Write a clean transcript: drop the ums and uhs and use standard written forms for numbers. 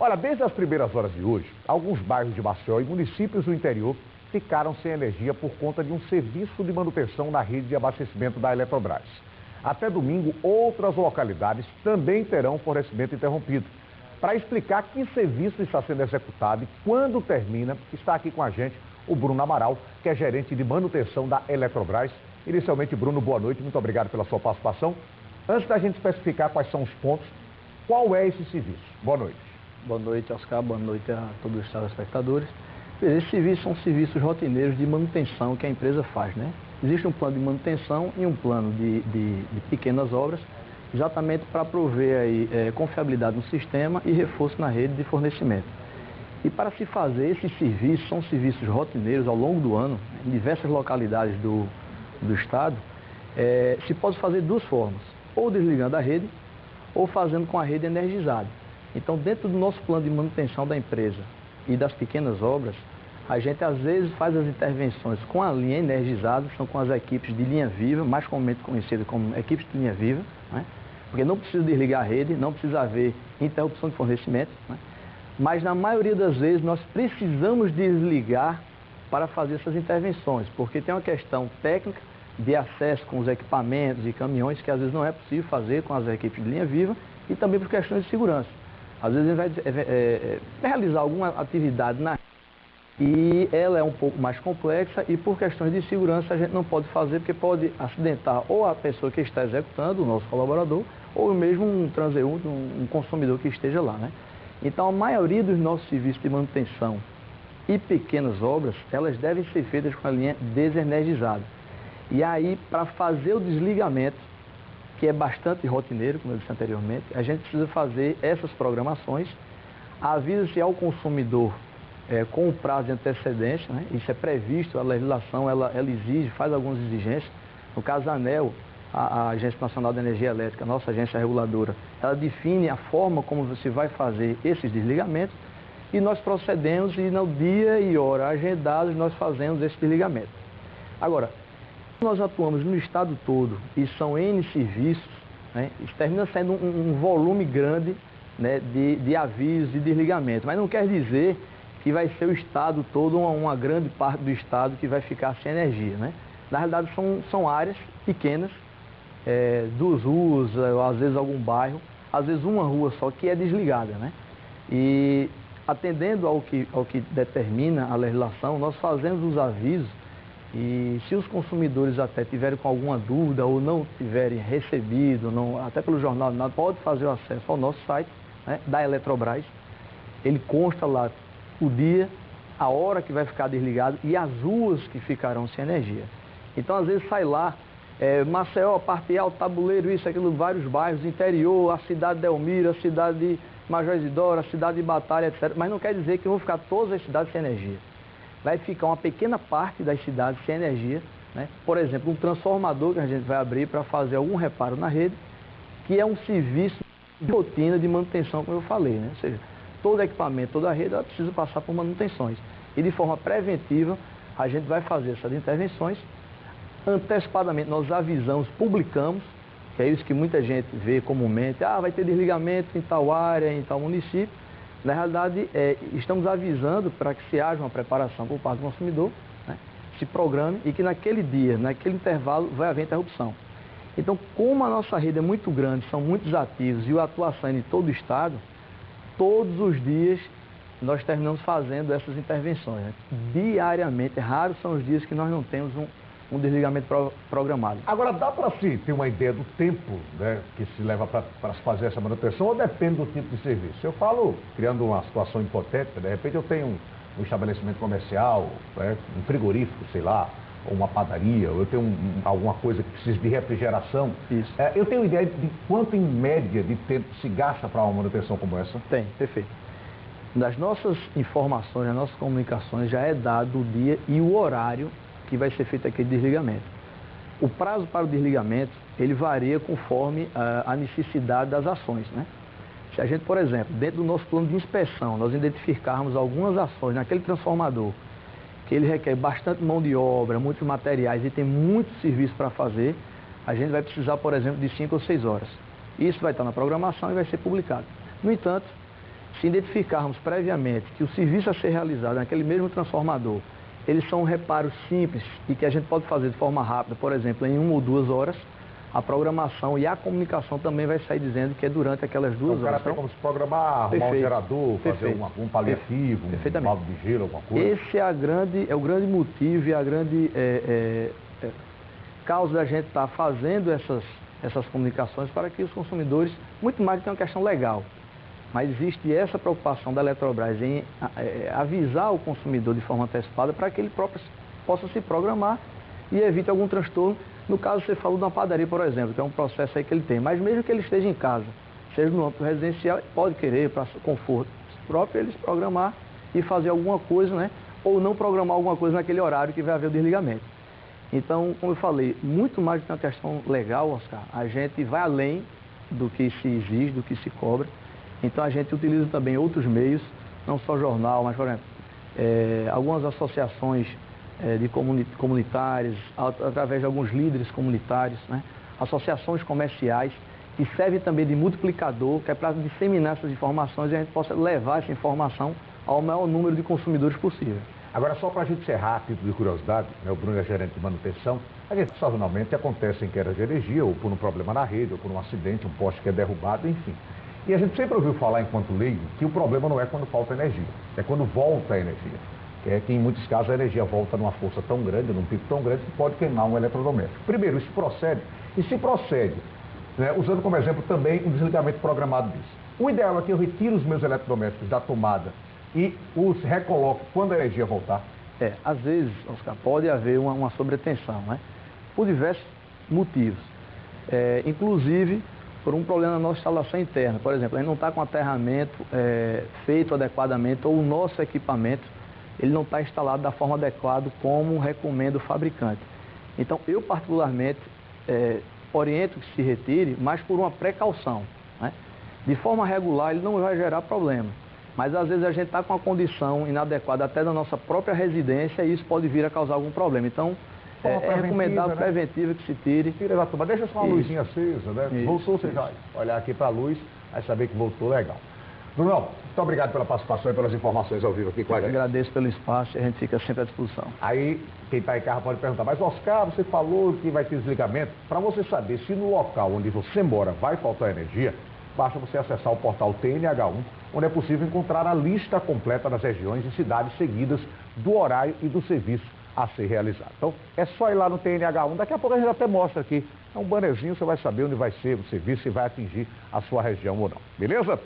Olha, desde as primeiras horas de hoje, alguns bairros de Maceió e municípios do interior ficaram sem energia por conta de um serviço de manutenção na rede de abastecimento da Eletrobras. Até domingo, outras localidades também terão fornecimento interrompido. Para explicar que serviço está sendo executado e quando termina, está aqui com a gente o Bruno Amaral, que é gerente de manutenção da Eletrobras. Inicialmente, Bruno, boa noite, muito obrigado pela sua participação. Antes da gente especificar quais são os pontos, qual é esse serviço? Boa noite. Boa noite, Oscar. Boa noite a todos os telespectadores. Esses serviços são serviços rotineiros de manutenção que a empresa faz, né? Existe um plano de manutenção e um plano de pequenas obras, exatamente para prover aí, confiabilidade no sistema e reforço na rede de fornecimento. E para se fazer esses serviços, são serviços rotineiros ao longo do ano, em diversas localidades do estado, se pode fazer de duas formas, ou desligando a rede, ou fazendo com a rede energizada. Então, dentro do nosso plano de manutenção da empresa e das pequenas obras, a gente às vezes faz as intervenções com a linha energizada, são com as equipes de linha viva, mais comumente conhecidas como equipes de linha viva, né? Porque não precisa desligar a rede, não precisa haver interrupção de fornecimento, né? Mas na maioria das vezes nós precisamos desligar para fazer essas intervenções, porque tem uma questão técnica de acesso com os equipamentos e caminhões que às vezes não é possível fazer com as equipes de linha viva e também por questões de segurança. Às vezes a gente vai realizar alguma atividade na e ela é um pouco mais complexa e por questões de segurança a gente não pode fazer porque pode acidentar ou a pessoa que está executando, o nosso colaborador, ou mesmo um transeunte, um consumidor que esteja lá, né? Então a maioria dos nossos serviços de manutenção e pequenas obras, elas devem ser feitas com a linha desenergizada. E aí, para fazer o desligamento, que é bastante rotineiro, como eu disse anteriormente, a gente precisa fazer essas programações, avisa-se ao consumidor com o prazo de antecedência, né? Isso é previsto, a legislação ela exige, faz algumas exigências. No caso, a ANEEL, a Agência Nacional de Energia Elétrica, a nossa agência reguladora, ela define a forma como você vai fazer esses desligamentos e nós procedemos e no dia e hora agendados nós fazemos esse desligamento. Agora, nós atuamos no estado todo e são N serviços, né? Isso termina sendo um volume grande, né, de avisos e desligamento, mas não quer dizer que vai ser o estado todo, uma grande parte do estado que vai ficar sem energia, né? Na realidade são áreas pequenas, 2 ruas, às vezes algum bairro, às vezes uma rua só que é desligada, né? E atendendo ao que determina a legislação, nós fazemos os avisos e se os consumidores até tiverem com alguma dúvida ou não tiverem recebido, até pelo jornal, pode fazer o acesso ao nosso site, né, da Eletrobras. Ele consta lá o dia, a hora que vai ficar desligado e as ruas que ficarão sem energia. Então, às vezes, sai lá, Maceió, Parte Alto, Tabuleiro, isso, aquilo, vários bairros, interior, a cidade de Elmira, a cidade de Major Isidoro, a cidade de Batalha, etc. Mas não quer dizer que vão ficar todas as cidades sem energia. Vai ficar uma pequena parte das cidades sem energia, né? Por exemplo, um transformador que a gente vai abrir para fazer algum reparo na rede, que é um serviço de rotina de manutenção, como eu falei, né? Ou seja, todo equipamento, toda a rede, ela precisa passar por manutenções. E de forma preventiva, a gente vai fazer essas intervenções. Antecipadamente, nós avisamos, publicamos, que é isso que muita gente vê comumente, vai ter desligamento em tal área, em tal município. Na realidade, estamos avisando para que se haja uma preparação por parte do consumidor, né, se programe e que naquele dia, naquele intervalo, vai haver interrupção. Então, como a nossa rede é muito grande, são muitos ativos e a atuação é em todo o estado, todos os dias nós terminamos fazendo essas intervenções, né? Diariamente, raros são os dias que nós não temos um desligamento programado. Agora, dá para se ter uma ideia do tempo, né, que se leva para se fazer essa manutenção ou depende do tipo de serviço? Eu falo, criando uma situação hipotética, de repente eu tenho um estabelecimento comercial, né, um frigorífico, sei lá, ou uma padaria, ou eu tenho alguma coisa que precisa de refrigeração. Isso. Eu tenho ideia de quanto, em média, de tempo se gasta para uma manutenção como essa? Tem, perfeito. Nas nossas informações, nas nossas comunicações, já é dado o dia e o horário que vai ser feito aquele desligamento. O prazo para o desligamento, ele varia conforme a necessidade das ações, né? Se a gente, por exemplo, dentro do nosso plano de inspeção, nós identificarmos algumas ações naquele transformador, que ele requer bastante mão de obra, muitos materiais e tem muito serviço para fazer, a gente vai precisar, por exemplo, de 5 ou 6 horas. Isso vai estar na programação e vai ser publicado. No entanto, Se identificarmos previamente que o serviço a ser realizado naquele mesmo transformador, eles são reparos simples e que a gente pode fazer de forma rápida, por exemplo, em 1 ou 2 horas, a programação e a comunicação também vai sair dizendo que é durante aquelas 2 horas. O cara tem como se programar, arrumar um gerador, fazer um paliativo, um balde de gelo, alguma coisa? Esse é o grande motivo e a grande causa da gente estar fazendo essas comunicações para que os consumidores, muito mais do que uma questão legal, mas existe essa preocupação da Eletrobras em avisar o consumidor de forma antecipada para que ele próprio possa se programar e evite algum transtorno. No caso, você falou de uma padaria, por exemplo, que é um processo aí que ele tem, mas mesmo que ele esteja em casa, seja no âmbito residencial, ele pode querer, para conforto próprio, ele se programar e fazer alguma coisa, né? Ou não programar alguma coisa naquele horário que vai haver o desligamento. Então, como eu falei, muito mais do que uma questão legal, Oscar, a gente vai além do que se exige, do que se cobra. Então, a gente utiliza também outros meios, não só jornal, mas, por exemplo, algumas associações de comunitárias, através de alguns líderes comunitários, né? Associações comerciais, que servem também de multiplicador, que é para disseminar essas informações e a gente possa levar essa informação ao maior número de consumidores possível. Agora, só para a gente encerrar, a título de curiosidade, né, o Bruno é gerente de manutenção, a gente sazonalmente acontecem quedas de energia, ou por um problema na rede, ou por um acidente, um poste que é derrubado, enfim. E a gente sempre ouviu falar, enquanto leigo, que o problema não é quando falta energia, é quando volta a energia. Que é que em muitos casos a energia volta numa força tão grande, num pico tão grande, que pode queimar um eletrodoméstico. Primeiro, isso procede, e se procede, né, usando como exemplo também um desligamento programado disso. O ideal é que eu retire os meus eletrodomésticos da tomada e os recoloque quando a energia voltar. Às vezes, Oscar, pode haver uma sobretensão, né? Por diversos motivos. Inclusive, por um problema na nossa instalação interna. Por exemplo, a gente não está com aterramento feito adequadamente, ou o nosso equipamento ele não está instalado da forma adequada como recomenda o fabricante. Então, eu particularmente oriento que se retire, mas por uma precaução, né? De forma regular, ele não vai gerar problema. Mas às vezes a gente está com uma condição inadequada até da nossa própria residência e isso pode vir a causar algum problema. Então, é recomendado, né? Preventivo que se tire. Tira da tomada, deixa só uma luzinha acesa, né? Isso, voltou, você vai olhar aqui para a luz, vai saber que voltou legal. Brunão, muito obrigado pela participação e pelas informações ao vivo aqui com a gente. Agradeço pelo espaço e a gente fica sempre à disposição. Aí, quem está em carro pode perguntar, mas Oscar, você falou que vai ter desligamento. Para você saber se no local onde você mora vai faltar energia, basta você acessar o portal TNH1, onde é possível encontrar a lista completa das regiões e cidades seguidas do horário e do serviço a ser realizado. Então, é só ir lá no TNH1, daqui a pouco a gente até mostra aqui. É um bannerzinho, você vai saber onde vai ser o serviço e vai atingir a sua região ou não. Beleza?